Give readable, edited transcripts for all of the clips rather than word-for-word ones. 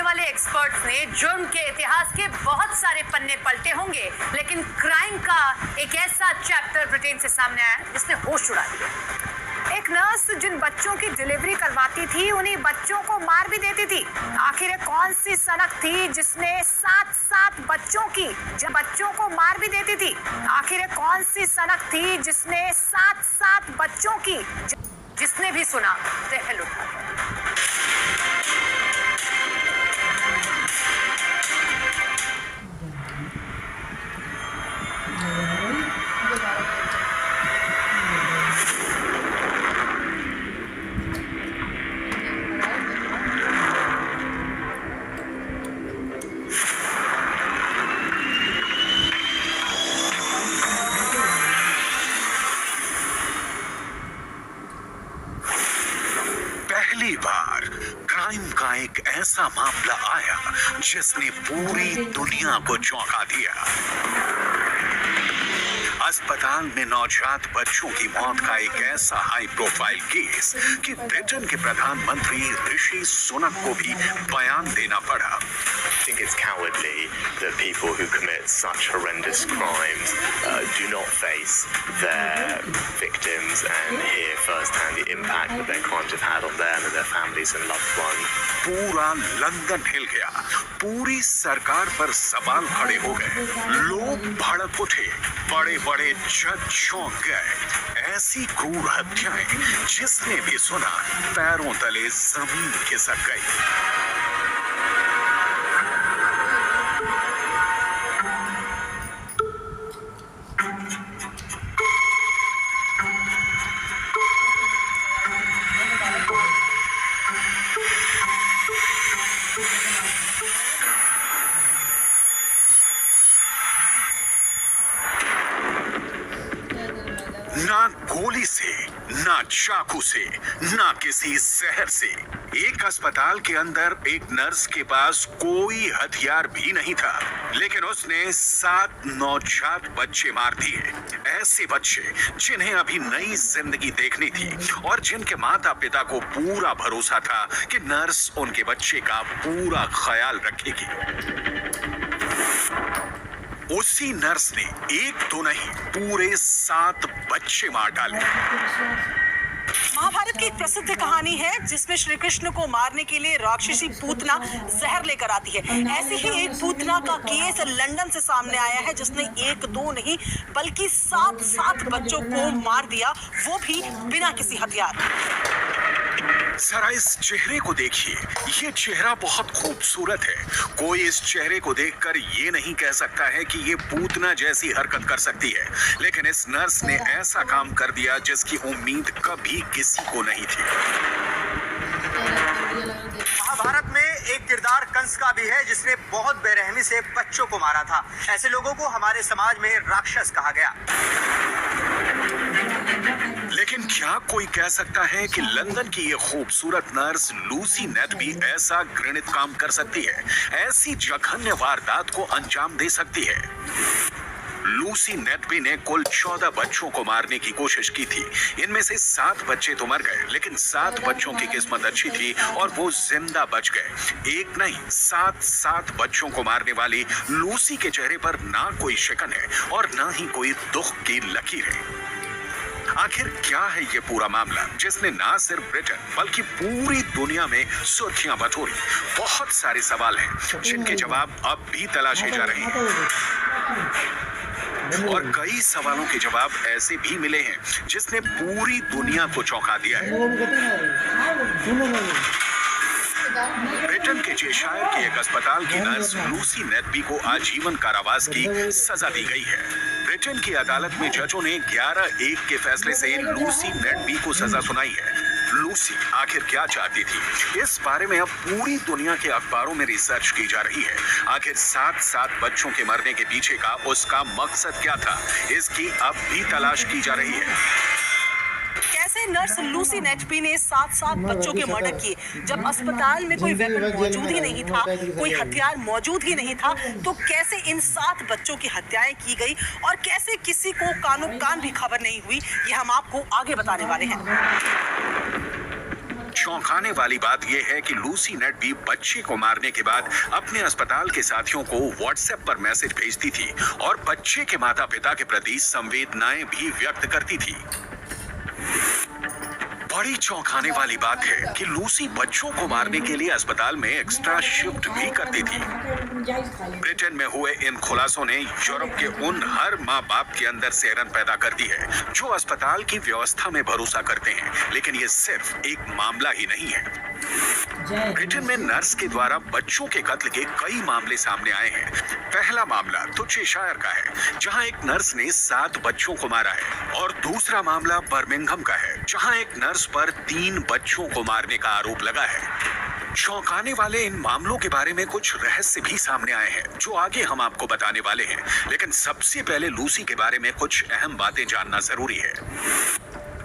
वाले एक्सपर्ट्स ने जुर्म के इतिहास के बहुत सारे पन्ने पलटे होंगे, लेकिन क्राइम का एक ऐसा चैप्टर ब्रिटेन से सामने आया जिसने होश उड़ा दिया। एक नर्स जिन बच्चों की डिलीवरी करवाती थी उन्हीं बच्चों को मार भी देती थी। आखिर कौन सी सनक थी जिसने 7 बच्चों की जब बच्चों को मार भी देती थी? आखिर कौन सी सनक थी जिसने 7 बच्चों की जिसने भी सुना दहल उठा। पहली बार क्राइम का एक ऐसा मामला आया जिसने पूरी दुनिया को चौंका दिया। अस्पताल में नवजात बच्चों की मौत का एक ऐसा हाई प्रोफाइल केस कि ब्रिटेन के प्रधानमंत्री ऋषि सुनक को भी बयान देना पड़ा। I think it's cowardly that people who commit such horrendous crimes do not face their victims and hear firsthand the impact that their crimes have had on them and their families and loved ones. पूरा London हिल गया, पूरी सरकार पर सवाल खड़े हो गए, लोग भड़क उठे, बड़े-बड़े जज चौंक गए। ऐसी क्रूर हत्याएं जिसने भी सुना पैरों तले जमीन खिसक गई। ना गोली से, ना चाकू से, ना किसी जहर से। एक अस्पताल के अंदर एक नर्स के पास कोई हथियार भी नहीं था, लेकिन उसने 7 नवजात बच्चे मार दिए। ऐसे बच्चे जिन्हें अभी नई जिंदगी देखनी थी और जिनके माता पिता को पूरा भरोसा था कि नर्स उनके बच्चे का पूरा ख्याल रखेगी। उसी नर्स ने एक तो नहीं पूरे 7 बच्चे मार डाले। महाभारत की एक प्रसिद्ध कहानी है जिसमें श्री कृष्ण को मारने के लिए राक्षसी पूतना जहर लेकर आती है। ऐसी ही एक पूतना का केस लंदन से सामने आया है जिसने 1-2 नहीं बल्कि 7 बच्चों को मार दिया, वो भी बिना किसी हथियार। जरा इस चेहरे को देखिए, ये चेहरा बहुत खूबसूरत है। कोई इस चेहरे को देखकर ये नहीं कह सकता है कि ये पूतना जैसी हरकत कर सकती है, लेकिन इस नर्स ने ऐसा काम कर दिया जिसकी उम्मीद कभी किसी को नहीं थी। महाभारत में एक किरदार कंस का भी है जिसने बहुत बेरहमी से बच्चों को मारा था। ऐसे लोगों को हमारे समाज में राक्षस कहा गया। लेकिन क्या कोई कह सकता है कि लंदन की ये खूबसूरत नर्स लूसी नेट भी ऐसा घृणित काम कर सकती है, ऐसी जघन्य वारदात को अंजाम दे सकती है? लूसी नेटबी ने कुल 14 बच्चों को मारने की कोशिश की थी। इनमें से 7 बच्चे तो मर गए, लेकिन 7 बच्चों की किस्मत अच्छी थी और वो जिंदा बच गए। एक नहीं 7 बच्चों को मारने वाली लूसी के चेहरे पर ना कोई शिकन है और ना ही कोई दुख की लकीर है। आखिर क्या है ये पूरा मामला जिसने ना सिर्फ ब्रिटेन बल्कि पूरी दुनिया में सुर्खियां बटोरी? बहुत सारे सवाल हैं जिनके जवाब अब भी तलाशे जा रहे हैं और कई सवालों के जवाब ऐसे भी मिले हैं जिसने पूरी दुनिया को चौंका दिया है। ब्रिटेन के चेशायर के एक अस्पताल की नर्स लूसी नेटबी को आजीवन कारावास की सजा दी गई है। ब्रिटेन की अदालत में जजों ने 11-1 के फैसले से लूसी नेटबी को सजा सुनाई है। लूसी आखिर क्या चाहती थी, इस बारे में अब पूरी दुनिया के अखबारों में रिसर्च की जा रही है। आखिर 7 बच्चों के मरने के पीछे का उसका मकसद क्या था, इसकी अब भी तलाश की जा रही है। कैसे नर्स लूसी नेटबी ने 7 बच्चों के मर्डर किए जब अस्पताल में कोई वेपन मौजूद ही नहीं था, कोई हथियार मौजूद ही नहीं था? तो कैसे इन 7 बच्चों की हत्याएं की गई और कैसे किसी को कान भी खबर नहीं हुई, ये हम आपको आगे बताने वाले हैं। चौंकाने वाली बात यह है कि लूसी नेटबी बच्चे को मारने के बाद अपने अस्पताल के साथियों को व्हाट्सएप पर मैसेज भेजती थी और बच्चे के माता पिता के प्रति संवेदनाएं भी व्यक्त करती थी। बड़ी चौंकाने वाली बात है कि लूसी बच्चों को मारने के लिए अस्पताल में एक्स्ट्रा शिफ्ट भी करती थी। ब्रिटेन में हुए इन खुलासों ने यूरोप के उन हर माँ बाप के अंदर सिहरन पैदा कर दी है जो अस्पताल की व्यवस्था में भरोसा करते हैं, लेकिन ये सिर्फ एक मामला ही नहीं है। ब्रिटेन में नर्स के द्वारा बच्चों के कत्ल के कई मामले सामने आए हैं। पहला मामला तो चेशायर का है, जहां एक नर्स ने 7 बच्चों को मारा है, और दूसरा मामला बर्मिंघम का है, जहां एक नर्स पर 3 बच्चों को मारने का आरोप लगा है। चौंकाने वाले इन मामलों के बारे में कुछ रहस्य भी सामने आए हैं जो आगे हम आपको बताने वाले हैं, लेकिन सबसे पहले लूसी के बारे में कुछ अहम बातें जानना जरूरी है।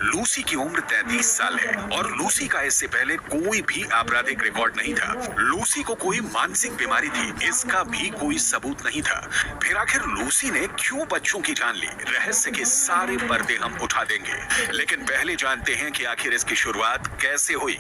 लूसी की उम्र 33 साल है और लूसी का इससे पहले कोई भी आपराधिक रिकॉर्ड नहीं था। लूसी को कोई मानसिक बीमारी थी, इसका भी कोई सबूत नहीं था। फिर आखिर लूसी ने क्यों बच्चों की जान ली? रहस्य के सारे पर्दे हम उठा देंगे, लेकिन पहले जानते हैं कि आखिर इसकी शुरुआत कैसे हुई।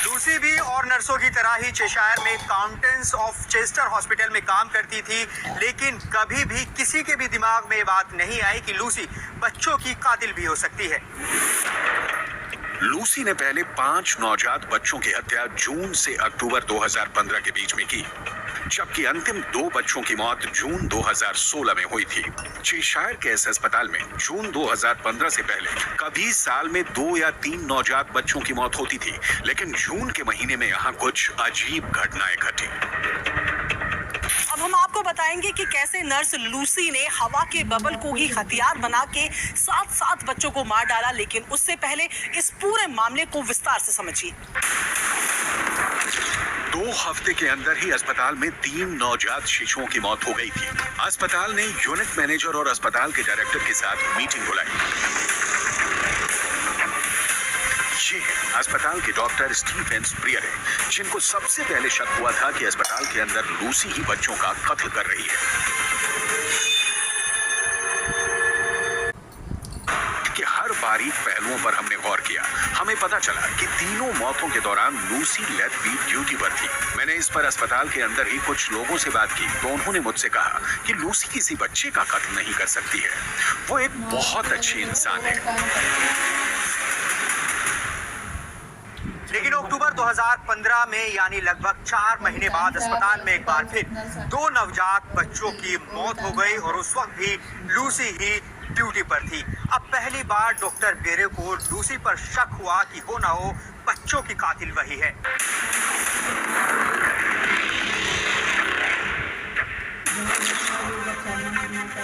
लूसी भी और नर्सों की तरह ही चेशायर में काउंटेंस ऑफ चेस्टर हॉस्पिटल में काम करती थी, लेकिन कभी भी किसी के भी दिमाग में ये बात नहीं आई कि लूसी बच्चों की कातिल भी हो सकती है। लूसी ने पहले 5 नवजात बच्चों की हत्या जून से अक्टूबर 2015 के बीच में की, जबकि अंतिम 2 बच्चों की मौत जून 2016 में हुई थी। चेशायर के इस अस्पताल में जून 2015 से पहले कभी साल में 2 या 3 नवजात बच्चों की मौत होती थी, लेकिन जून के महीने में यहाँ कुछ अजीब घटनाएं घटी। अब हम आपको बताएंगे कि कैसे नर्स लूसी ने हवा के बबल को ही हथियार बना के 7 बच्चों को मार डाला, लेकिन उससे पहले इस पूरे मामले को विस्तार से समझिए। 2 हफ्ते के अंदर ही अस्पताल में 3 नवजात शिशुओं की मौत हो गई थी। अस्पताल ने यूनिट मैनेजर और अस्पताल के डायरेक्टर के साथ मीटिंग बुलाई। ये अस्पताल के डॉक्टर स्टीफन ब्रियर है, जिनको सबसे पहले शक हुआ था कि अस्पताल के अंदर लूसी ही बच्चों का कत्ल कर रही है। कि हर बारीक पहलुओं पर हमने गौर किया, हमें पता चला कि तीनों मौतों के दौरान लूसी लेथबी ड्यूटी पर थी। मैंने इस पर अस्पताल के अंदर ही कुछ लोगों से बात की, तो उन्होंने मुझसे कहा कि लूसी किसी बच्चे का कत्ल नहीं कर सकती है, वो एक बहुत अच्छी इंसान है। लेकिन अक्टूबर 2015 में यानी लगभग 4 महीने बाद अस्पताल में एक बार फिर 2 नवजात बच्चों की मौत हो गई और उस वक्त भी लूसी ही ड्यूटी पर थी। अब पहली बार डॉक्टर बेरे को लूसी पर शक हुआ कि हो ना हो बच्चों की कातिल वही है।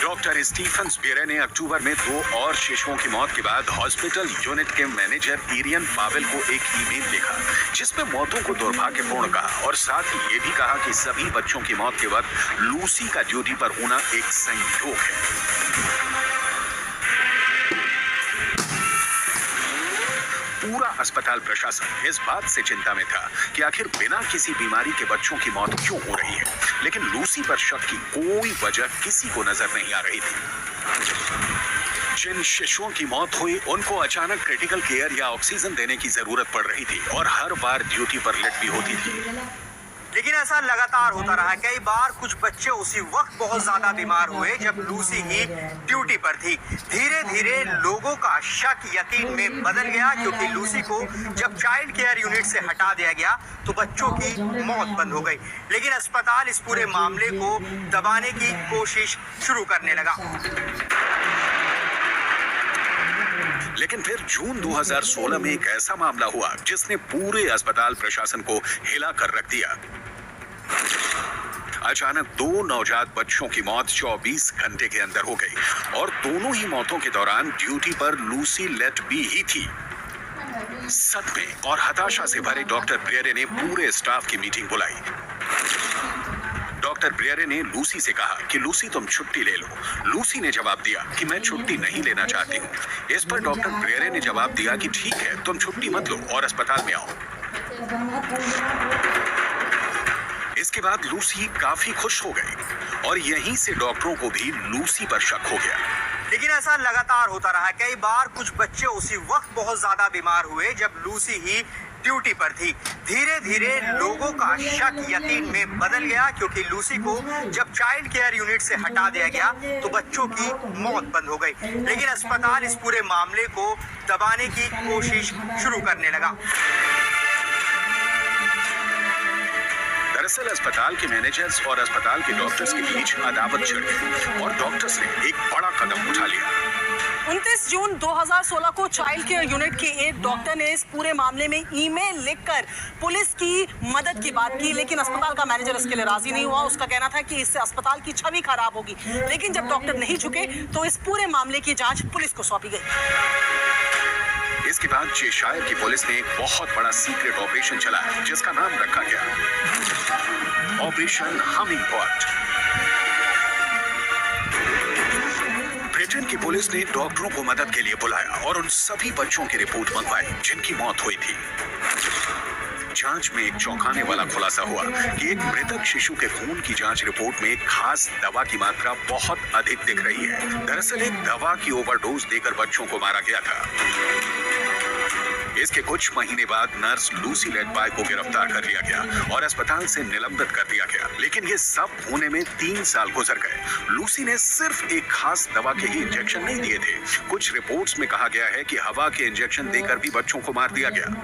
डॉक्टर स्टीफन ब्रियर ने अक्टूबर में 2 और शिशुओं की मौत के बाद हॉस्पिटल यूनिट के मैनेजर इरियन पावेल को एक ईमेल लिखा, जिसमें मौतों को दुर्भाग्यपूर्ण कहा और साथ ही ये भी कहा कि सभी बच्चों की मौत के वक्त लूसी का ड्यूटी पर होना एक संयोग है। पूरा अस्पताल प्रशासन इस बात से चिंता में था कि आखिर बिना किसी बीमारी के बच्चों की मौत क्यों हो रही है, लेकिन लूसी पर शक की कोई वजह किसी को नजर नहीं आ रही थी। जिन शिशुओं की मौत हुई उनको अचानक क्रिटिकल केयर या ऑक्सीजन देने की जरूरत पड़ रही थी और हर बार ड्यूटी पर लेट भी होती थी। लेकिन ऐसा लगातार होता रहा। कई बार कुछ बच्चे उसी वक्त बहुत ज्यादा बीमार हुए जब लूसी ही ड्यूटी पर थी। धीरे धीरे लोगों का शक यकीन में बदल गया, क्योंकि लूसी को जब चाइल्ड केयर यूनिट से हटा दिया गया तो बच्चों की मौत बंद हो गई। लेकिन अस्पताल इस पूरे मामले को दबाने की कोशिश शुरू करने लगा। लेकिन फिर जून 2016 में एक ऐसा मामला हुआ जिसने पूरे अस्पताल प्रशासन को हिला कर रख दिया। अचानक 2 नवजात बच्चों की मौत 24 घंटे के अंदर हो गई और दोनों ही मौतों के दौरान ड्यूटी पर लूसी लेथबी ही थी। सदमे और हताशा से भरे डॉक्टर ब्रियर ने पूरे स्टाफ की मीटिंग बुलाई। डॉक्टर ब्रियर ने लूसी से कहा कि लूसी तुम छुट्टी ले लो। लूसी ने जवाब दिया कि मैं छुट्टी नहीं लेना चाहती हूँ। इस पर डॉक्टर ब्रियर ने जवाब दिया कि ठीक है, तुम छुट्टी मत लो और अस्पताल में आओ। इसके बाद लूसी काफी खुश हो गई और यहीं से डॉक्टरों को भी लूसी पर शक हो गया। लेकिन ऐसा लगातार होता रहा। कई बार कुछ बच्चे उसी वक्त बहुत ज्यादा बीमार हुए जब लूसी ही ड्यूटी पर थी। धीरे धीरे लोगों का शक यकीन में बदल गया, क्योंकि लूसी को जब चाइल्ड केयर यूनिट से हटा दिया गया तो बच्चों की मौत बंद हो गई। लेकिन अस्पताल इस पूरे मामले को दबाने की कोशिश शुरू करने लगा। दरअसल अस्पताल के मैनेजर्स और अस्पताल के डॉक्टर्स के बीच अदावत छिड़ गई और डॉक्टर्स ने एक बड़ा कदम उठा लिया। 29 जून 2016 को चाइल्ड केयर यूनिट के एक डॉक्टर ने इस पूरे मामले में ईमेल लिखकर पुलिस की मदद की बात की, लेकिन अस्पताल का मैनेजर इसके लिए राजी नहीं हुआ। उसका कहना था कि इससे अस्पताल की छवि खराब होगी। लेकिन जब डॉक्टर नहीं झुके तो इस पूरे मामले की जांच पुलिस को सौंपी गई। इसके बाद चेशायर की पुलिस ने एक बहुत बड़ा सीक्रेट ऑपरेशन चलाया, जिसका नाम रखा गया ऑपरेशन हमिंग पॉट। ब्रिटेन की पुलिस ने डॉक्टरों को मदद के लिए बुलाया और उन सभी बच्चों की रिपोर्ट मंगवाई जिनकी मौत हुई थी। जांच में एक चौंकाने वाला खुलासा हुआ कि एक मृतक शिशु के खून की जांच रिपोर्ट में एक खास दवा की मात्रा बहुत अधिक दिख रही है। दरअसल एक दवा की ओवरडोज देकर बच्चों को मारा गया था। इसके कुछ महीने बाद नर्स लूसी लेडबाय को गिरफ्तार कर लिया गया और अस्पताल से निलंबित कर दिया गया। लेकिन ये सब होने में 3 साल गुजर गए। लूसी ने सिर्फ एक खास दवा के ही इंजेक्शन नहीं दिए थे। कुछ रिपोर्ट्स में कहा गया है कि हवा के इंजेक्शन देकर भी बच्चों को मार दिया गया।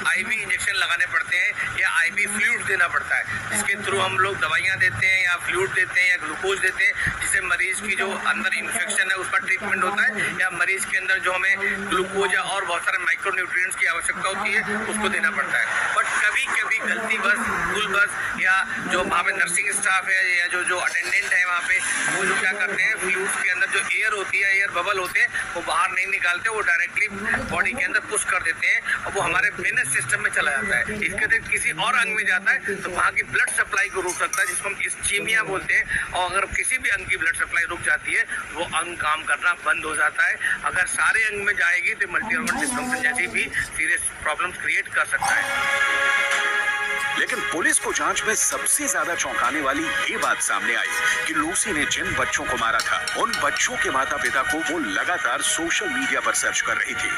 आईवी इंजेक्शन लगाने पड़ते हैं या आईवी फ्लूइड देना पड़ता है, जिसके थ्रू हम लोग दवाइयां देते हैं या फ्लूइड देते हैं या ग्लूकोज देते हैं, जिससे मरीज की जो अंदर इन्फेक्शन है उसका ट्रीटमेंट होता है, या मरीज के अंदर जो हमें ग्लूकोज या और बहुत सारे माइक्रो न्यूट्रिएंट्स की आवश्यकता होती है उसको देना पड़ता है। बट कभी कभी गलती बस स्कूल बस या जो वहाँ पे नर्सिंग स्टाफ है या जो अटेंडेंट है वहाँ पे, वो जो क्या करते हैं फ्लूइड्स के अंदर जो एयर होती है, एयर बबल होते हैं, वो बाहर नहीं निकालते, वो डायरेक्टली बॉडी के अंदर पुश कर देते हैं और वो हमारे वेनस सिस्टम में चला जाता है। इसके तहत किसी और अंग में जाता है तो वहाँ की ब्लड सप्लाई को रोक सकता है, जिसको हम इस्चीमिया बोलते हैं। और अगर किसी भी अंग की ब्लड सप्लाई रुक जाती है वो अंग काम करना बंद हो जाता है। अगर सारे अंग में जाएगी तो मल्टी ऑर्गन डिस्फंक्शन जैसी भी सीरियस प्रॉब्लम्स क्रिएट कर सकता है। लेकिन पुलिस को जांच में सबसे ज्यादा चौंकाने वाली ये बात सामने आई कि लूसी ने जिन बच्चों को मारा था उन बच्चों के माता पिता को वो लगातार सोशल मीडिया पर सर्च कर रही थी।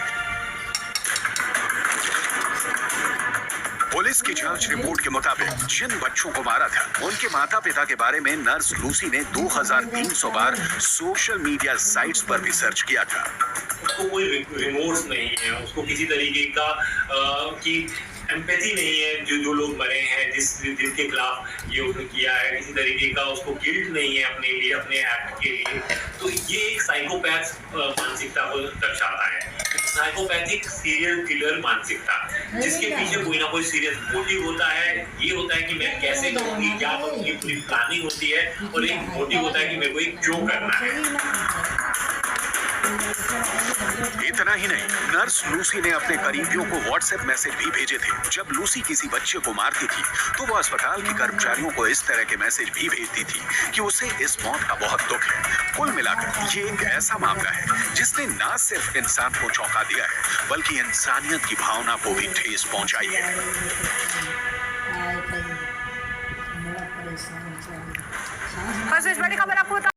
पुलिस की जांच रिपोर्ट के मुताबिक जिन बच्चों को मारा था उनके माता पिता के बारे में नर्स लूसी ने 2300 बार सोशल मीडिया साइट्स पर भी सर्च किया था। उसको कोई रिमोर्स नहीं है, उसको किसी तरीके का की एम्पैथी नहीं है जो लोग मरे हैं, जिनके खिलाफ ये उसने किया है, किसी तरीके का उसको गिल्ट नहीं है अपने लिए, अपने एक्ट के लिए। तो ये एक साइकोपैथ मानसिकता को दर्शाता है, साइकोपैथिक सीरियल किलर मानसिकता, जिसके पीछे कोई ना कोई सीरियस मोटिव होता है। ये होता है कि मैं कैसे करूँगी, क्या करूँगी, पूरी प्लानिंग होती है, और एक मोटिव होता है कि मेरे को एक क्यों करना है। इतना ही नहीं, नर्स लूसी ने अपने करीबियों को व्हाट्सएप मैसेज भी भेजे थे। जब लूसी किसी बच्चे को मारती थी तो वो अस्पताल के कर्मचारियों को इस तरह के मैसेज भी भेजती थी कि उसे इस मौत का बहुत दुख है। कुल मिलाकर ये एक ऐसा मामला है जिसने न सिर्फ इंसान को चौंका दिया है बल्कि इंसानियत की भावना को भी ठेस पहुंचाई है। बड़ी खबर आपको